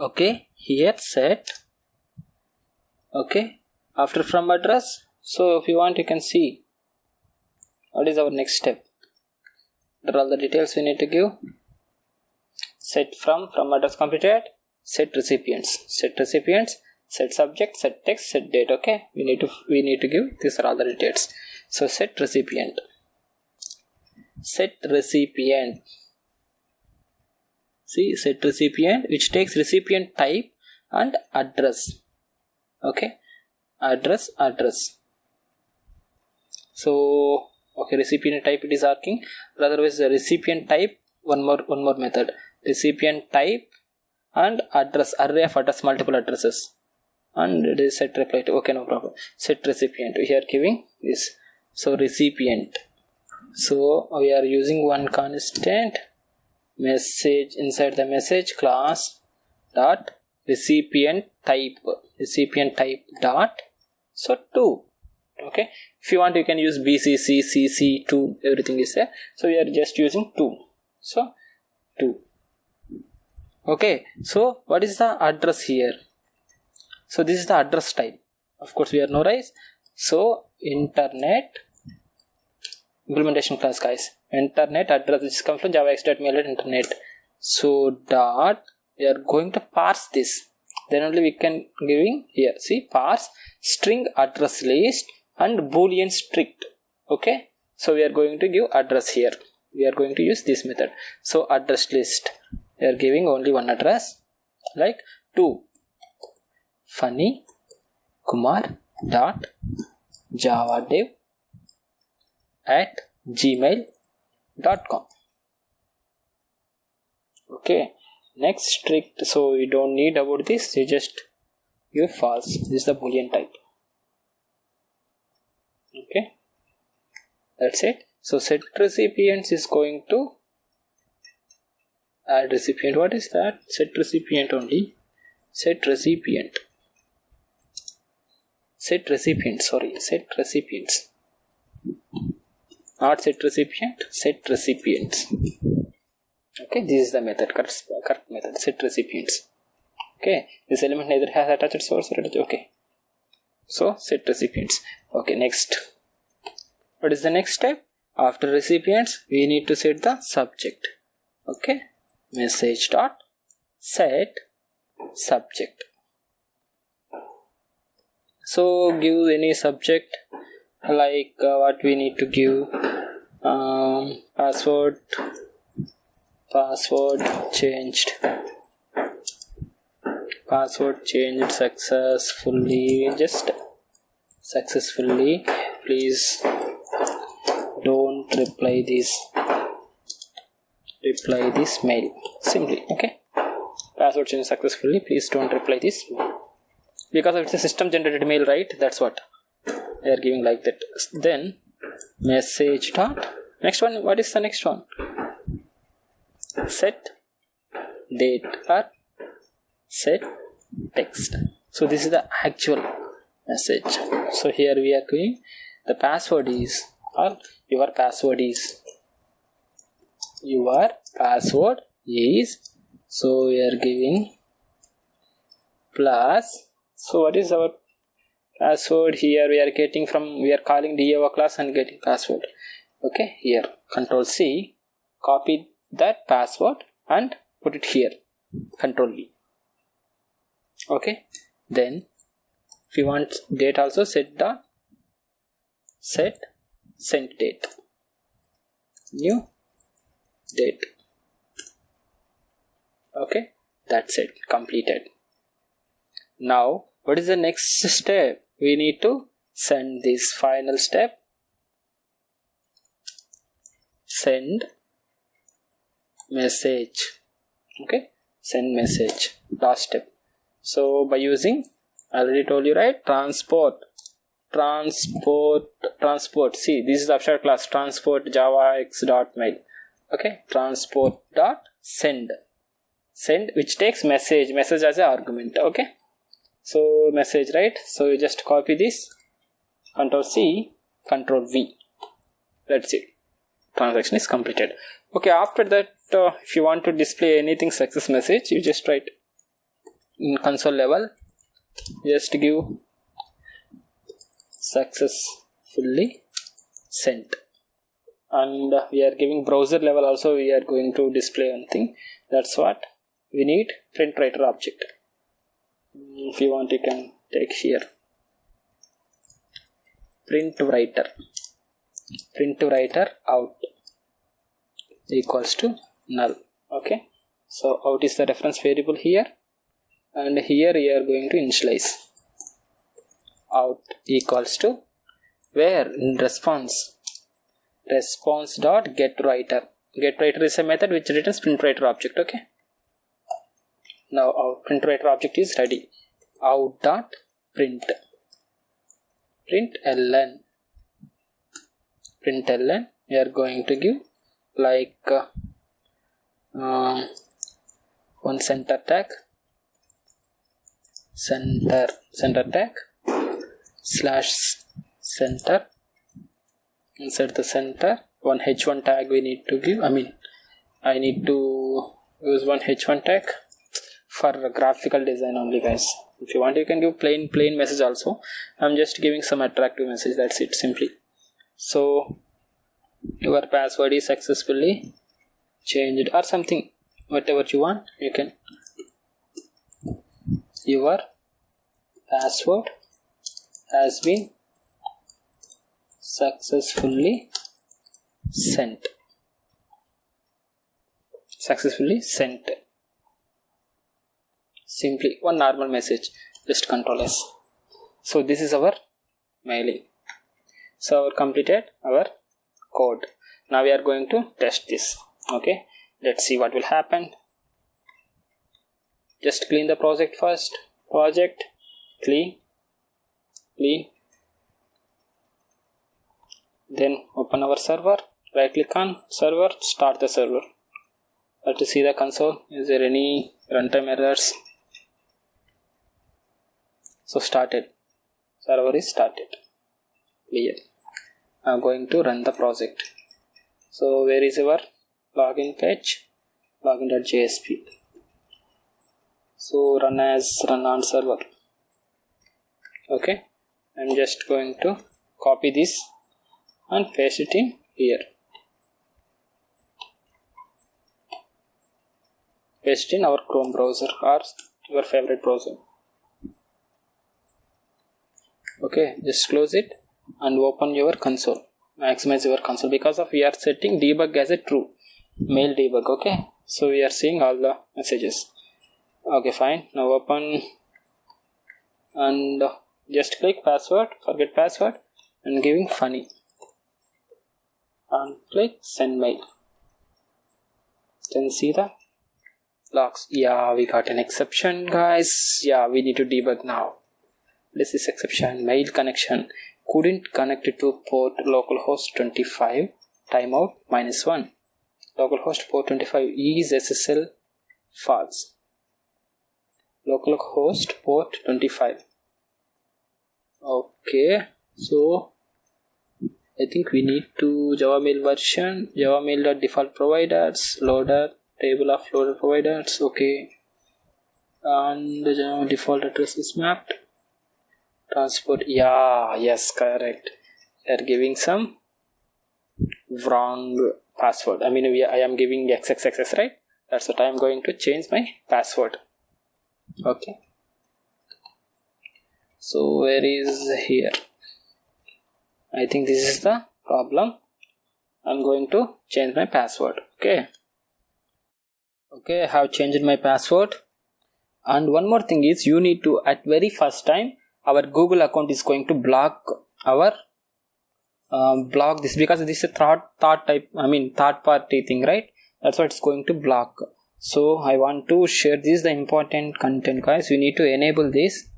Okay, here set. Okay, after from address. So if you want, you can see what is our next step. There are all the details we need to give. Set from address completed. Set recipients, set subject, set text, set date. Okay, we need to give these are all the details. So set recipient. See, set recipient, which takes recipient type and address. Okay, address. So okay, recipient type it is asking, but otherwise the recipient type, one more method, recipient type and address, array of address, multiple addresses, and it is set reply to. Okay, no problem. Set recipient, we are giving this. So recipient, so we are using one constant message inside the message class dot recipient type dot so 2. Okay, if you want you can use bcc, cc, 2, everything is there. So we are just using 2. So 2. Okay, so what is the address here? So this is the address type. Of course we are no rise. So internet implementation class, guys, internet address, which comes from javax.mail internet. So dot, we are going to parse this, then only we can giving here. See, parse string address list and boolean strict. Okay, so we are going to give address here. We are going to use this method. So address list, we are giving only one address, like to phanikumar.javadev at gmail.com. Okay, next strict, so we don't need about this, you just give false. This is the boolean type. Okay, that's it. So set recipients is going to add recipient. What is that? Set recipient only. Set recipients. Not set recipient, set recipients. Okay, this is the method, correct method, set recipients. Okay, this element neither has attached source or attached. Okay, so set recipients. Okay, next, what is the next step? After recipients we need to set the subject. Okay, message dot set subject. So give any subject, like what we need to give, password changed successfully, just successfully, please don't reply this mail, simply. Okay, password changed successfully, please don't reply this mail, because it's a system generated mail, right? That's what they are giving, like that. Then message dot, next one, what is the next one? Set date or set text. So this is the actual message. So here we are going, the password is, or your password is, so we are giving plus. So what is our password here? We are getting from, we are calling DAO class and getting password. Okay, here Control C, copy that password and put it here, Control V. Okay, then if you want date also, set send date, new date. Okay, that's it, completed. Now what is the next step? We need to send this final step, send message. Okay, send message, last step. So by using, I already told you, right, transport. See, this is the abstract class, transport javax.mail. Okay, transport dot send, which takes message as an argument. Okay, so message, right? So you just copy this, Control C, Control V. That's it, transaction is completed. Okay, after that if you want to display anything success message, you just write in console level, just give successfully sent, and we are giving browser level also. We are going to display one thing. That's what we need. Print writer object. If you want, you can take here print writer out equals to null. Okay, so out is the reference variable here, and here we are going to initialize out equals to where in response dot get writer is a method which returns print writer object. Okay, now our print writer object is ready. Out dot print ln we are going to give like one center tag slash center. Inside the center, one h1 tag we need to give. I need to use one h1 tag for graphical design only, guys. If you want, you can give plain message also. I'm just giving some attractive message, that's it, simply. So your password is successfully changed or something, whatever you want, you can. Your password has been successfully sent. Simply one normal message, just Control S. So this is our mailing. So we completed our code. Now we are going to test this. Okay, let's see what will happen. Just clean the project first. Project clean. Then open our server. Right click on server. Start the server. Let's see the console. Is there any runtime errors? So started. Server is started. Clear. I'm going to run the project. So where is our login page? Login.jsp. So run on server. Okay, I'm just going to copy this and paste it in here. Paste in our Chrome browser or your favorite browser. Okay, just close it and open your console. Maximize your console because of we are setting debug as a true. Mail debug. Okay, so we are seeing all the messages. Okay, fine. Now open and just click password, forget password, and giving funny, and click send mail. Then see the logs. Yeah, we got an exception, guys. Yeah, we need to debug now. This is exception. Mail connection couldn't connect to port localhost 25. Timeout -1. Localhost port 25 is SSL false. Localhost port 25. Okay, so I think we need to Java mail version, Java mail.default providers, loader, table of loader providers. Okay, and the Java default address is mapped. Transport, yeah, yes, correct. They are giving some wrong password. I am giving XXXS, right? That's what I am going to change my password. Okay, so where is here? I think this is the problem. I'm going to change my password. Okay, I have changed my password. And one more thing is, you need to, at very first time, our Google account is going to block our block this, because this is a third party thing, right? That's what it's going to block. So I want to share this, the important content, guys. We need to enable this.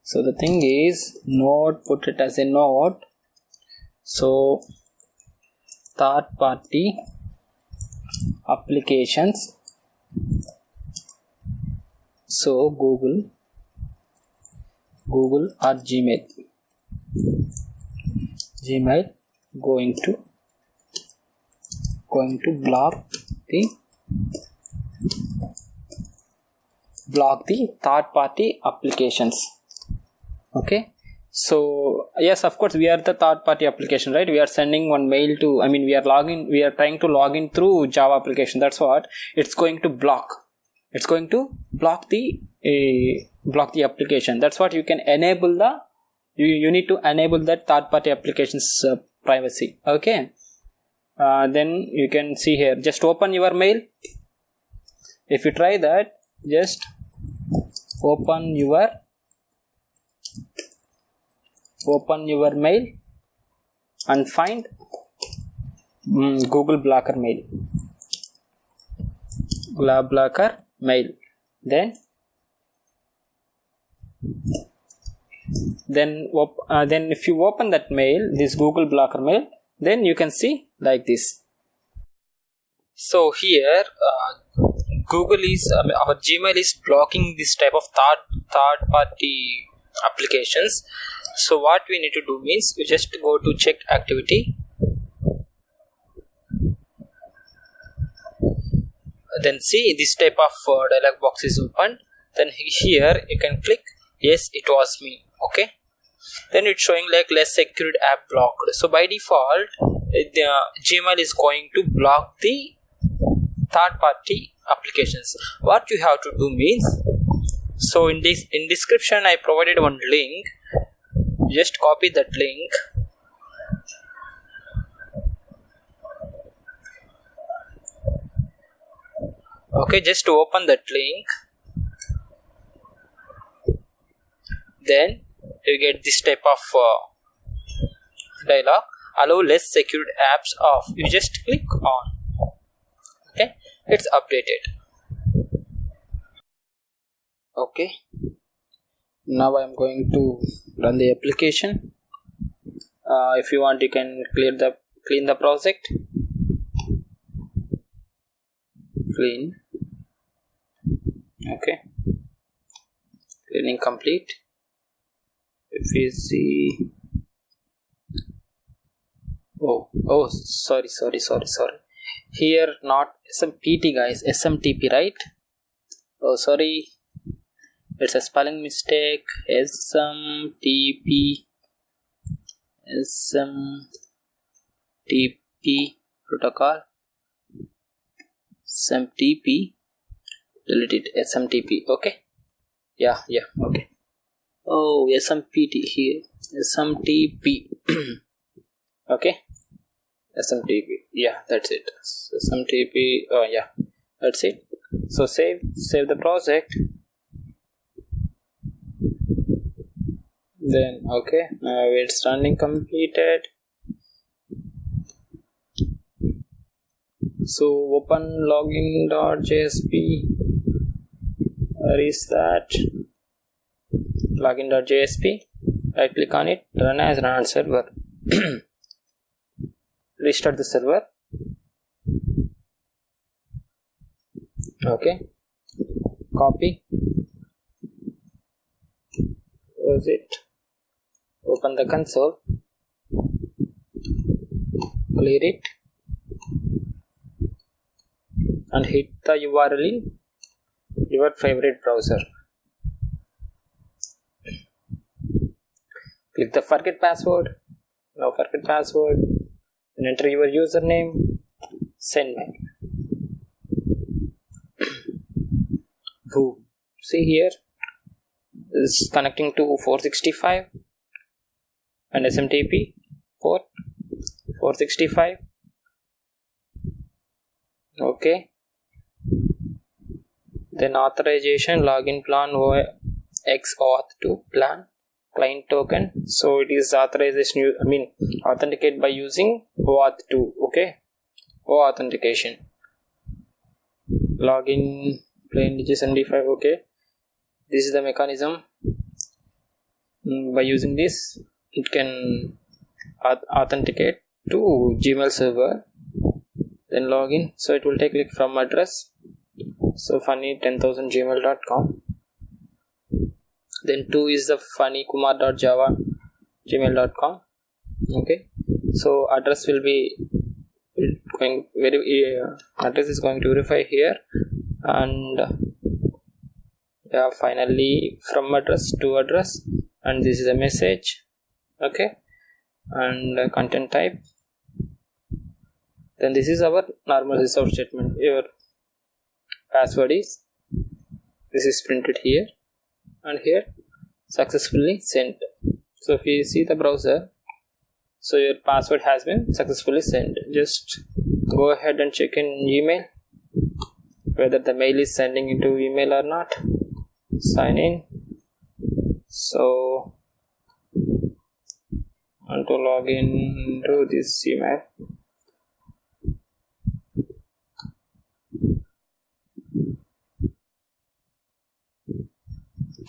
So the thing is, node, put it as a node. So third party applications. So Google or Gmail going to block the block the third party applications. Okay, so yes, of course we are the third party application, right? We are sending one mail to, we are trying to log in through Java application. That's what it's going to block. It's going to block the application. That's what you can enable the you need to enable that third party applications privacy. Okay, then you can see here, just open your mail. If you try that, just open your mail and find Google blocker mail. Then if you open that mail, this Google blocker mail, then you can see like this. So here Google is our Gmail is blocking this type of third party applications. So what we need to do means, we just go to check activity, then see this type of dialog box is open. Then here you can click yes, it was me. Okay, then it's showing like less secured app blocked. So by default the Gmail is going to block the third party applications. What you have to do means, so in description I provided one link. Just copy that link, okay, just to open that link, then you get this type of dialog, allow less secured apps off. You just click on. Okay, it's updated. Okay, now I'm going to run the application. If you want, you can clean the project. Clean. Okay, cleaning complete. If you see, oh sorry, here not SMPT guys, SMTP, right? Oh sorry, it's a spelling mistake. SMTP protocol, SMTP, delete it, SMTP. Okay, yeah, okay. Oh, SMPT here, SMTP. Okay, SMTP, yeah, that's it, SMTP. Oh yeah, that's it. So save the project. Then okay, now it's running completed. So open login.jsp. Where is that? Login.jsp. Right click on it, run as run server. Restart the server. Okay, copy. Close it. Open the console. Clear it. And hit the URL in your favorite browser. Click the forget password. Now forget password. And enter your username. Send mail. Boom. See here. This is connecting to 465 and SMTP port 465. Okay. Then authorization, login plan, X auth to plan, client token. So it is authorization, authenticate by using OAuth 2. Okay, authentication, login plain digits MD5. Okay, this is the mechanism. By using this, it can authenticate to Gmail server. Then login. So it will take it from address. So phani10,000 gmail.com. Then 2 is the phanikumar.javadev@gmail.com. Okay, so address will be going address is going to verify here, and Yeah, finally from address to address, and this is a message. Okay, and content type. Then this is our normal resolve statement. Your password is, this is printed here, and here successfully sent. So if you see the browser, so your password has been successfully sent. Just go ahead and check in Gmail whether the mail is sending into email or not. Sign in. So and to log in to this email,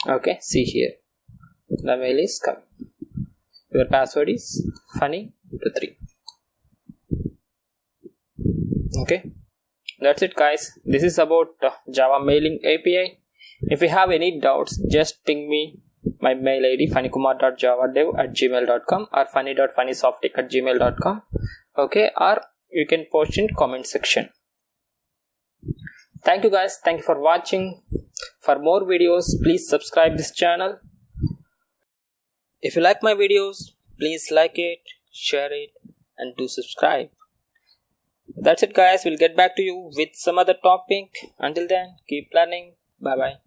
okay, see here the mail is coming. Your password is phani.3. Okay, that's it guys. This is about Java mailing API. If you have any doubts, just ping me my mail id phanikumar.javadev@gmail.com or phani.phanisofttech@gmail.com. Okay, or you can post in comment section. Thank you guys. Thank you for watching. For more videos, please subscribe this channel. If you like my videos, please like it, share it, and do subscribe. That's it guys. We'll get back to you with some other topic. Until then, keep learning. Bye bye.